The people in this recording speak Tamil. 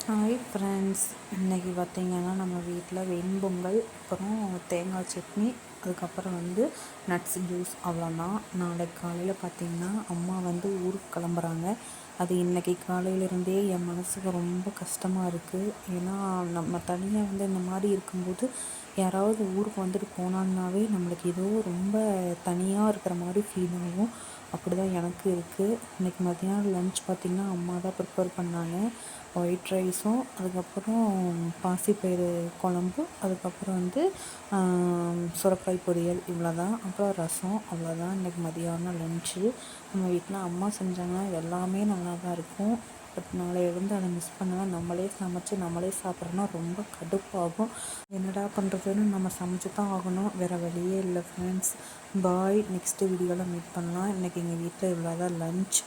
ஹாய் ஃப்ரெண்ட்ஸ், இன்றைக்கி பார்த்திங்கன்னா நம்ம வீட்டில் வெண்பொங்கல், அப்புறம் தேங்காய் சட்னி, அதுக்கப்புறம் நட்ஸ் ஜூஸ் அவ்வளோதான். நாளைக்கு காலையில் பார்த்திங்கன்னா அம்மா ஊருக்கு கிளம்புறாங்க. அது இன்றைக்கி காலையிலேருந்தே என் மனசுக்கு ரொம்ப கஷ்டமாக இருக்குது. ஏன்னா நம்ம தனியாக இந்த மாதிரி இருக்கும்போது யாராவது ஊருக்கு போனாங்கனாவே நம்மளுக்கு ஏதோ ரொம்ப தனியாக இருக்கிற மாதிரி ஃபீல் ஆகும். அப்படி தான் எனக்கு இருக்குது. இன்றைக்கி மத்தியானம் லன்ச் பார்த்திங்கன்னா அம்மா தான் ப்ரிப்பேர் பண்ணாங்க. ஒயிட் ரைஸும், அதுக்கப்புறம் பாசிப்பயிறு குழம்பு, அதுக்கப்புறம் சுரைக்காய் பொரியல், இவ்வளோ தான். அப்புறம் ரசம், அவ்வளோதான் இன்றைக்கி மதியானம் லன்ச்சு. நம்ம வீட்டில் அம்மா செஞ்சாங்கன்னா எல்லாமே நல்லா தான் இருக்கும். பட் நாளையிலேருந்து அதை மிஸ் பண்ணால் நம்மளே சமைச்சு நம்மளே சாப்பிட்றோன்னா ரொம்ப கடுப்பாகும். என்னடா பண்ணுறதுன்னு நம்ம சமைச்சு தான் ஆகணும், வேறு வழியே இல்லை ஃப்ரெண்ட்ஸ். பாய். நெக்ஸ்ட்டு வீடியோவில் மீட் பண்ணலாம். இன்றைக்கி எங்கள் வீட்டில் இவ்வளோ தான் லன்ச்.